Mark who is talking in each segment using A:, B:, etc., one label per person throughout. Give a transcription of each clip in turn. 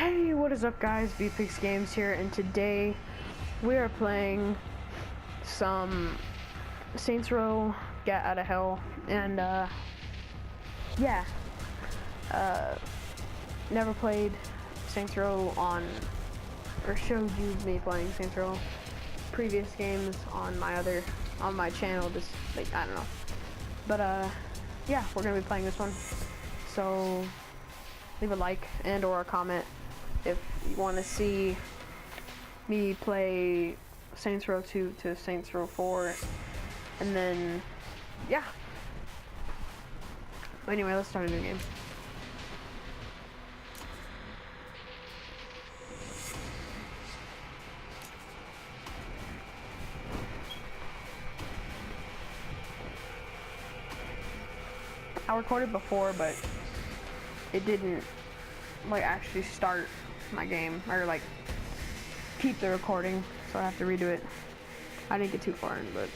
A: Hey, what is up guys, VPix Games here, and today we are playing some Saints Row Get Out of Hell, and yeah, never played Saints Row or showed you me playing Saints Row previous games on my channel, just like, I don't know, but yeah, we're gonna be playing this one, so leave a like and or a comment if you want to see me play Saints Row 2 to Saints Row 4, and then, yeah. But anyway, let's start a new game. I recorded before, but it didn't, like, actually start my game, or like keep the recording, so I have to redo it. I didn't get too far in, but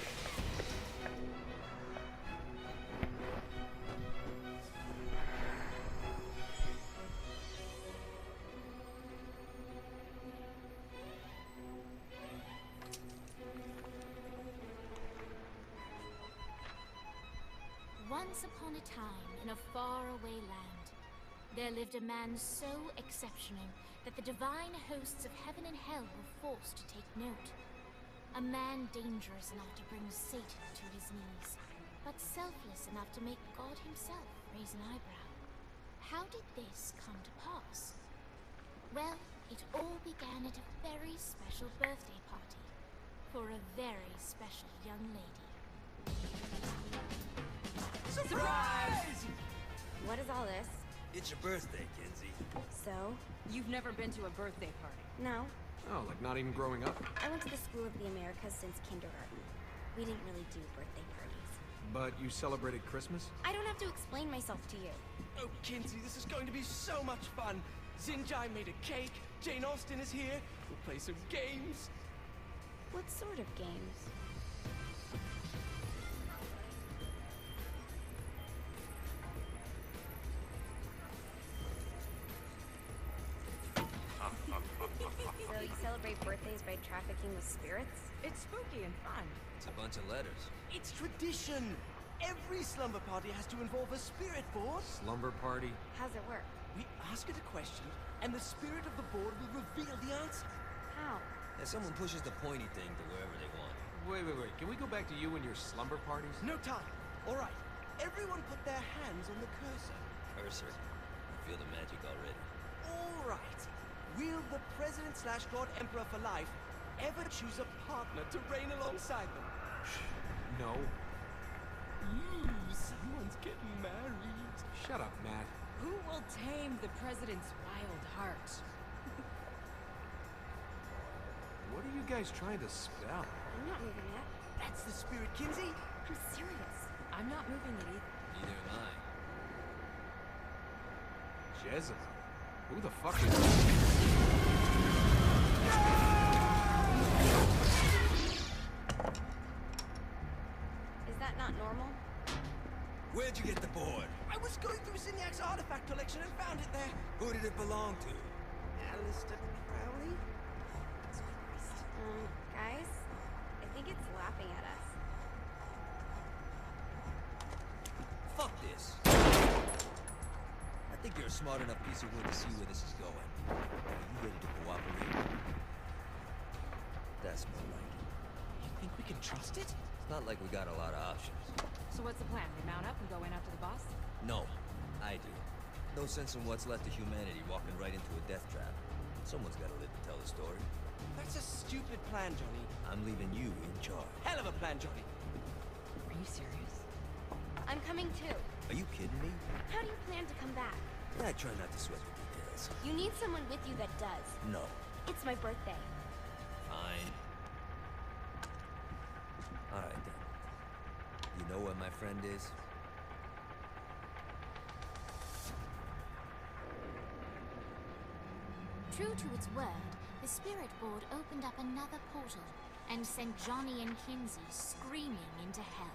B: Once upon a time, in a faraway land, there lived a man so exceptional that the divine hosts of heaven and hell were forced to take note. A man dangerous enough to bring Satan to his knees, but selfless enough to make God himself raise an eyebrow. How did this come to pass? Well, it all began at a very special birthday party for a very special young lady.
C: Surprise!
D: What is all this?
C: It's your birthday, Kinsey.
D: So?
E: You've never been to a birthday party?
D: No.
F: Oh, like not even growing up?
D: I went to the School of the Americas since kindergarten. We didn't really do birthday parties.
F: But you celebrated Christmas?
D: I don't have to explain myself to you.
C: Oh, Kinsey, this is going to be so much fun. Zinjai made a cake, Jane Austen is here, we'll play some games.
D: What sort of games? So you celebrate birthdays by trafficking with spirits?
E: It's spooky and fun.
C: It's a bunch of letters. It's tradition. Every slumber party has to involve a spirit board.
F: Slumber party?
D: How's it work?
C: We ask it a question, and the spirit of the board will reveal the answer.
D: How?
G: And someone pushes the pointy thing to wherever they want.
F: Wait. Can we go back to you and your slumber parties?
C: No time. All right. Everyone put their hands on the cursor.
G: Cursor. I feel the magic already.
C: All right. Will the President/God Emperor for life ever choose a partner to reign alongside them?
F: No.
C: Ooh, someone's getting married.
F: Shut up, Matt.
E: Who will tame the president's wild heart?
F: What are you guys trying to spell?
D: I'm not moving it.
C: That's the spirit, Kinsey.
D: I'm serious.
E: I'm not moving it either.
G: Neither am I.
F: Jezebel. Who the fuck is...
D: Is that not normal?
G: Where'd you get the board?
C: I was going through Signac's artifact collection and found it there.
G: Who did it belong to?
C: Alistair Crowley?
D: Guys? I think it's laughing at us.
G: Fuck this. I think you're a smart enough piece of wood to see where this is going. Are you ready to cooperate? That's more like it.
C: You think we can trust it?
G: It's not like we got a lot of options.
E: So what's the plan? We mount up and go in after the boss?
G: No, I do. No sense in what's left of humanity walking right into a death trap. Someone's gotta live to tell the story.
C: That's a stupid plan, Johnny.
G: I'm leaving you in charge.
C: Hell of a plan, Johnny.
E: Are you serious?
D: I'm coming too.
G: Are you kidding me?
D: How do you plan to come back?
G: Yeah, I try not to sweat the details.
D: You need someone with you that does.
G: No.
D: It's my birthday.
G: Fine. Alright then. You know where my friend is?
B: True to its word, the spirit board opened up another portal and sent Johnny and Kinsey screaming into hell.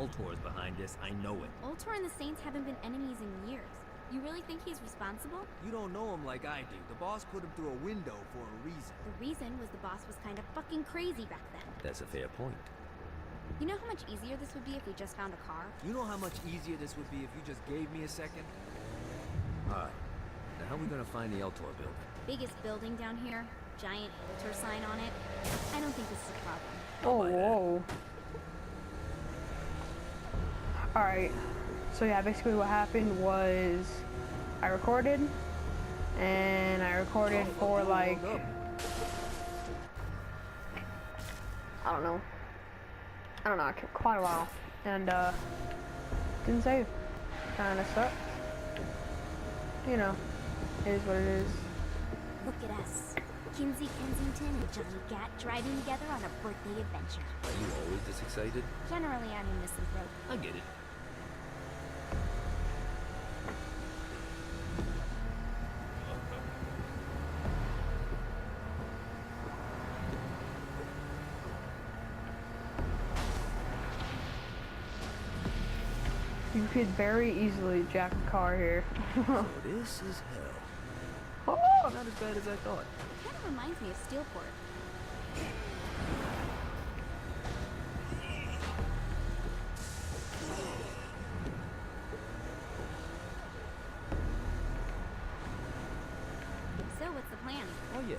G: Ultor's behind this, I know it.
D: Ultor and the Saints haven't been enemies in years. You really think he's responsible?
G: You don't know him like I do. The boss put him through a window for a reason.
D: The reason was the boss was kind of fucking crazy back then.
G: That's a fair point.
D: You know how much easier this would be if we just found a car?
G: You know how much easier this would be if you just gave me a second? Alright. Now how are we gonna find the Ultor building?
D: Biggest building down here, giant Ultor sign on it. I don't think this is a problem.
A: Oh, whoa. Alright. So yeah, basically what happened was I recorded, and I recorded for like, I don't know, quite a while, and didn't save. Kinda sucked. You know, it is what it is.
D: Look at us. Kinsey Kensington and Johnny Gat driving together on a birthday adventure.
G: Are you always this excited?
D: Generally, I'm a misanthrope.
G: I get it.
A: You could very easily jack a car here.
G: So this is hell.
A: Oh!
G: Not as bad as I thought.
D: It kind of reminds me of Steelport. So, what's the plan?
G: Oh yeah.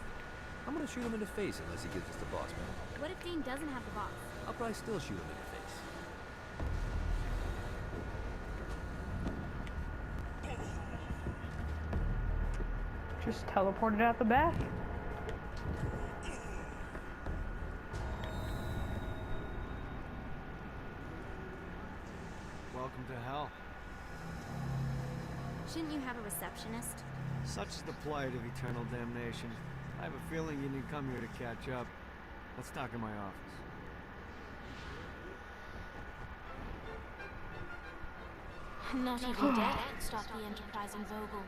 G: I'm gonna shoot him in the face unless he gives us the boss man.
D: What if Dane doesn't have the boss?
G: I'll probably still shoot him in the face.
A: Just teleported out the back.
H: Welcome to hell.
D: Shouldn't you have a receptionist?
H: Such is the plight of eternal damnation. I have a feeling you didn't come here to catch up. Let's talk in my office.
B: Not even death could stop the enterprising Vogel,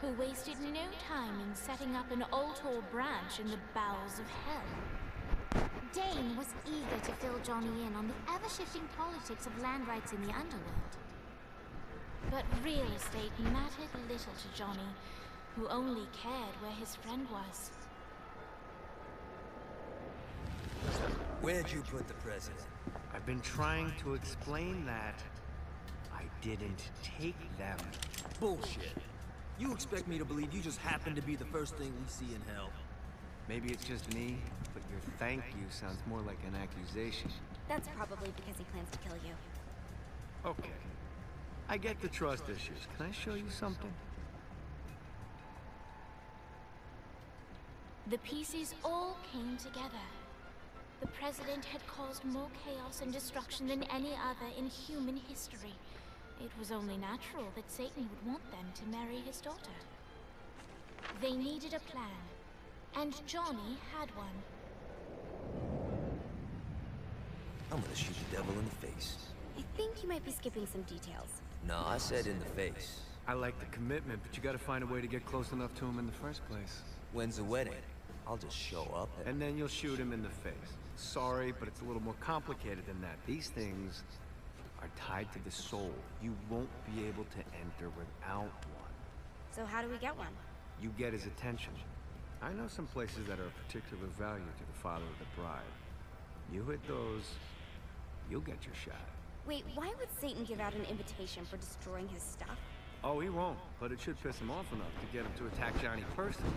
B: who wasted no time in setting up an Ultor branch in the bowels of hell. Dane was eager to fill Johnny in on the ever-shifting politics of land rights in the underworld. But real estate mattered little to Johnny, who only cared where his friend was.
G: Where'd you put the president?
H: I've been trying to explain that. I didn't take them.
G: Bullshit. You expect me to believe you just happen to be the first thing we see in hell?
H: Maybe it's just me, but your thank you sounds more like an accusation.
D: That's probably because he plans to kill you.
H: Okay. I get the trust issues. Can I show you something?
B: The pieces all came together. The president had caused more chaos and destruction than any other in human history. It was only natural that Satan would want them to marry his daughter. They needed a plan, and Johnny had one.
G: I'm gonna shoot the devil in the face.
D: I think you might be skipping some details.
G: No, I said in the face.
H: I like the commitment, but you gotta find a way to get close enough to him in the first place.
G: When's the wedding? I'll just show up
H: And then you'll shoot him in the face. Sorry, but it's a little more complicated than that. These things are tied to the soul. You won't be able to enter without one.
D: So how do we get one?
H: You get his attention. I know some places that are of particular value to the father of the bride. You hit those, you'll get your shot.
D: Wait, why would Satan give out an invitation for destroying his stuff?
H: Oh, he won't, but it should piss him off enough to get him to attack Johnny personally.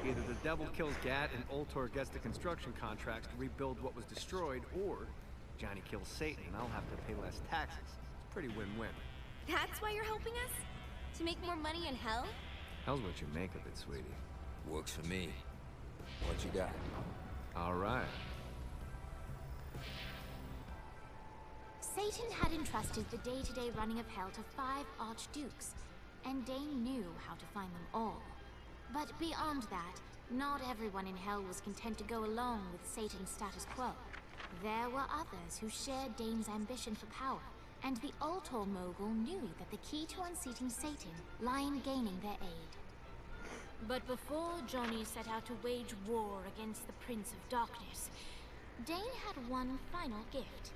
H: Either the devil kills Gat and Ultor gets the construction contracts to rebuild what was destroyed, or Johnny kills Satan and I'll have to pay less taxes. It's pretty win-win.
D: That's why you're helping us? To make more money in hell?
H: Hell's what you make of it, sweetie.
G: Works for me. What you got?
H: All right.
B: Satan had entrusted the day-to-day running of hell to 5 archdukes, and Dane knew how to find them all. But beyond that, not everyone in hell was content to go along with Satan's status quo. There were others who shared Dane's ambition for power, and the Ultor mogul knew that the key to unseating Satan lay in gaining their aid. But before Johnny set out to wage war against the Prince of Darkness, Dane had one final gift.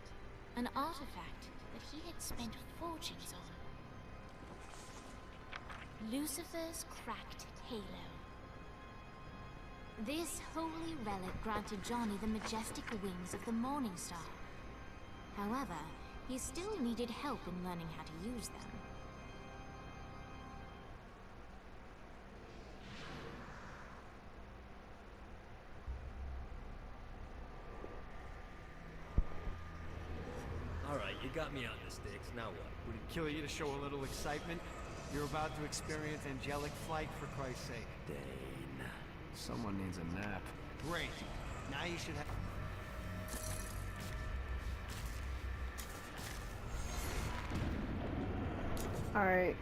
B: an artifact that he had spent fortunes on. Lucifer's cracked halo. This holy relic granted Johnny the majestic wings of the Morning Star. However, he still needed help in learning how to use them.
G: Alright, you got me on the sticks, now what?
H: Would it kill you to show a little excitement? You're about to experience angelic flight, for Christ's sake.
G: Dane.
H: Someone needs a nap. Great. Now you should have...
A: Alright.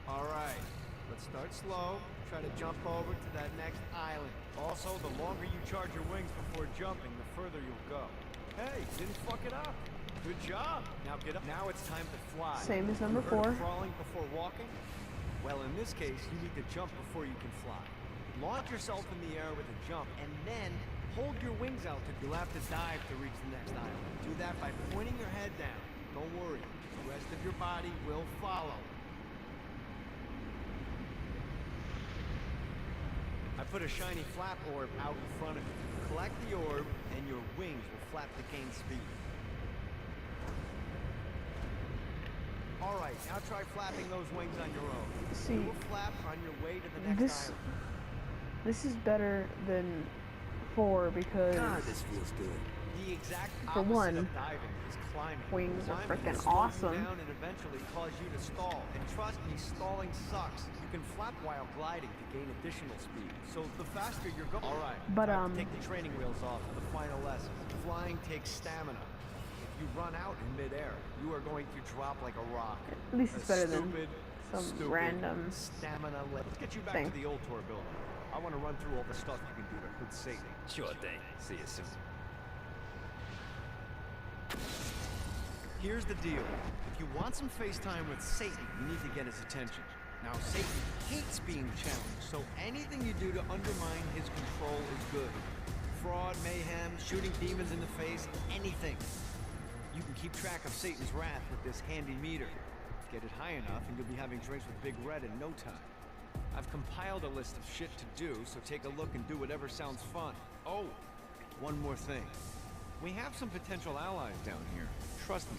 H: Alright. Let's start slow. Try to jump over to that next island. Also, the longer you charge your wings before jumping, the further you'll go. Hey, didn't fuck it up. Good job. Now get up. Now it's time to fly.
A: Same as number
H: You heard
A: 4.
H: of crawling before walking? Well, in this case, you need to jump before you can fly. Launch yourself in the air with a jump, and then hold your wings out. You'll have to dive to reach the next island. Do that by pointing your head down. Don't worry. The rest of your body will follow. I put a shiny flap orb out in front of you. Collect the orb, and your wings will flap to gain speed. Alright, now try flapping those wings on your own.
A: See,
H: You will flap on your way to the next island.
A: This is better than 4 because
G: God, this feels good.
H: The exact
A: For
H: opposite
A: one,
H: of diving is climbing.
A: wings are
H: Climbing
A: freaking
H: will slow you
A: awesome.
H: down and eventually cause you to stall. And trust me, stalling sucks. You can flap while gliding to gain additional speed. So the faster you're going. All right.
A: But,
H: time to take the training wheels off for the final lesson. Flying takes stamina. If you run out in midair, you are going to drop like a rock.
A: At least it's better than some
H: stupid
A: random
H: stamina. Let's get you back
A: thing.
H: to the old tour building. I want to run through all the stuff you can do to hurt Satan.
G: Sure thing. See you soon.
H: Here's the deal. If you want some FaceTime with Satan, you need to get his attention. Now, Satan hates being challenged, so anything you do to undermine his control is good. Fraud, mayhem, shooting demons in the face, anything. You can keep track of Satan's wrath with this handy meter. Get it high enough and you'll be having drinks with Big Red in no time. I've compiled a list of shit to do, so take a look and do whatever sounds fun. Oh, one more thing. We have some potential allies down here. Trust me,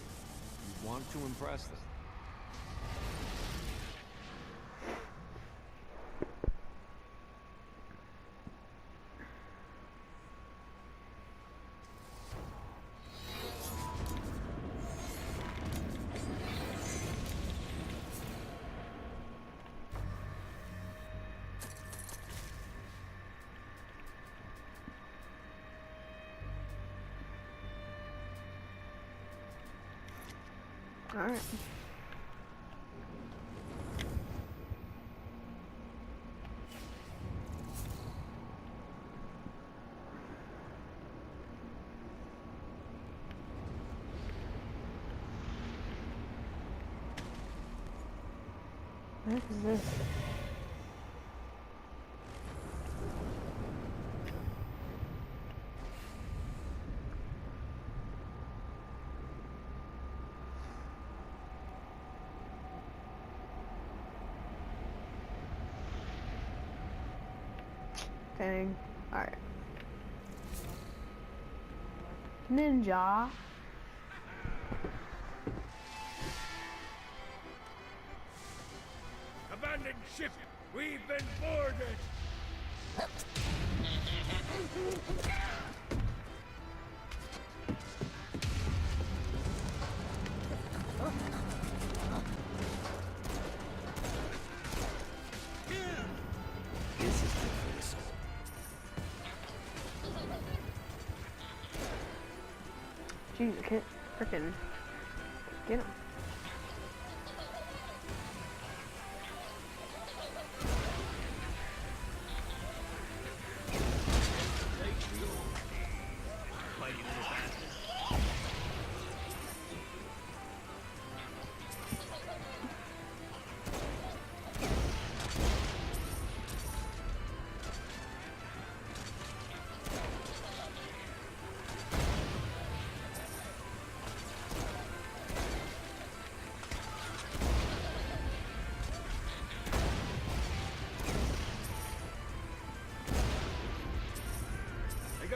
H: you want to impress them.
A: Alright. What is this? Dang. Alright. Ninja.
I: Abandoned ship! We've been boarded!
G: This is good for the soul.
A: Jeez, I can't frickin' get him.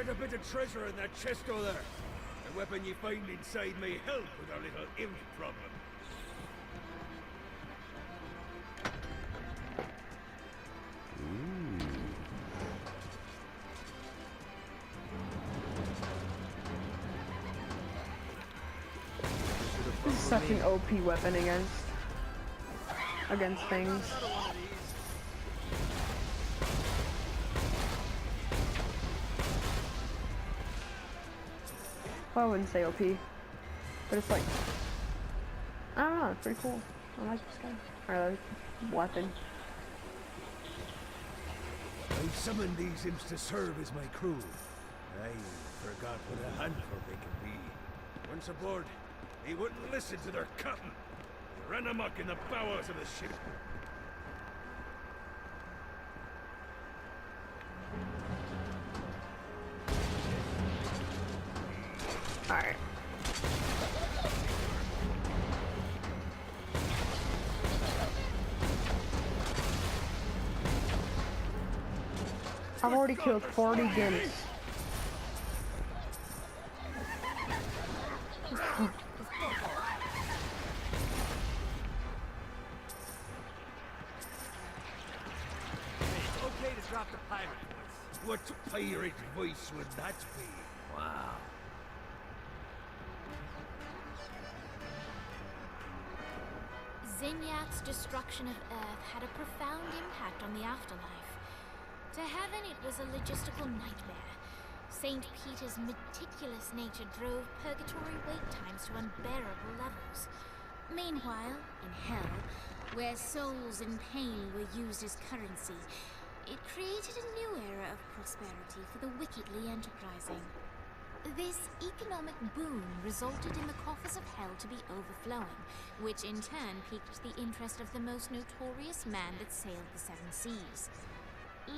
I: There's a bit of treasure in that chest over there. The weapon you find inside may help with our little imp problem.
A: This is such an OP weapon against things. Well, I wouldn't say OP, but it's like, I don't know, it's pretty cool. I like this guy. Or like weapon.
I: I summoned these imps to serve as my crew. I forgot what a handful they can be. Once aboard, they wouldn't listen to their captain. They ran amok in the bowels of the ship.
A: Alright. I've already killed 40 gimps.
C: Okay to drop the pirate voice.
I: What pirate voice would that be? Wow.
B: Zinyath's destruction of Earth had a profound impact on the afterlife. To heaven, it was a logistical nightmare. St. Peter's meticulous nature drove purgatory wait times to unbearable levels. Meanwhile, in hell, where souls in pain were used as currency, it created a new era of prosperity for the wickedly enterprising. This economic boom resulted in the coffers of hell to be overflowing, which in turn piqued the interest of the most notorious man that sailed the seven seas.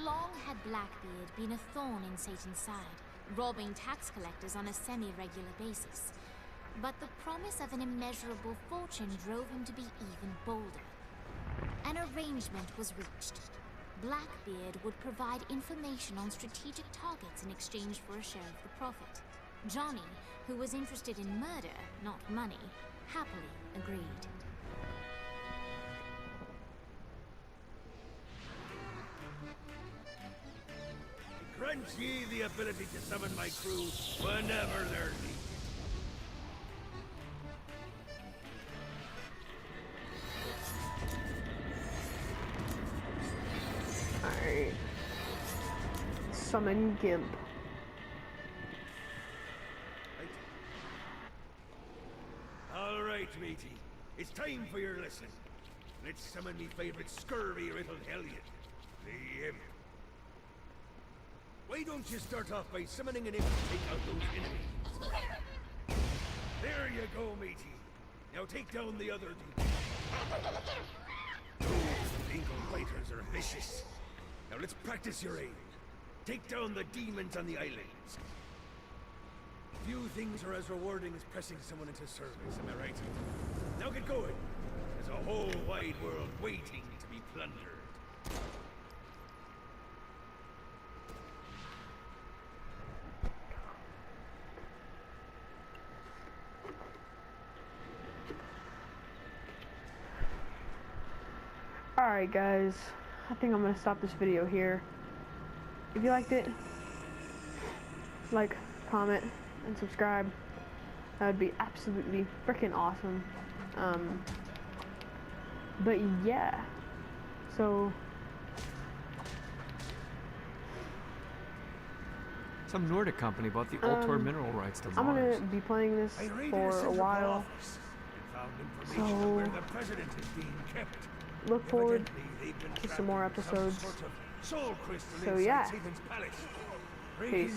B: Long had Blackbeard been a thorn in Satan's side, robbing tax collectors on a semi-regular basis. But the promise of an immeasurable fortune drove him to be even bolder. An arrangement was reached. Blackbeard would provide information on strategic targets in exchange for a share of the profit. Johnny, who was interested in murder, not money, happily agreed.
I: Grant ye the ability to summon my crew whenever they're needed.
A: Alright. Summon Gimp.
I: Alright, matey. It's time for your lesson. Let's summon me favorite scurvy-riddled hellion, the Imp. Why don't you start off by summoning an imp to take out those enemies? There you go, matey. Now take down the other demons. Those ankle biters are vicious. Now let's practice your aim. Take down the demons on the islands. Few things are as rewarding as pressing someone into service, am I right? Now get going. There's a whole wide world waiting to be plundered.
A: Alright guys, I think I'm gonna stop this video here. If you liked it, like, comment, and subscribe. That would be absolutely freaking awesome. But yeah, so
J: some Nordic company bought the Ultor mineral rights to Mars.
A: I'm gonna be playing this for a while, so look forward to some more episodes. So yeah, peace.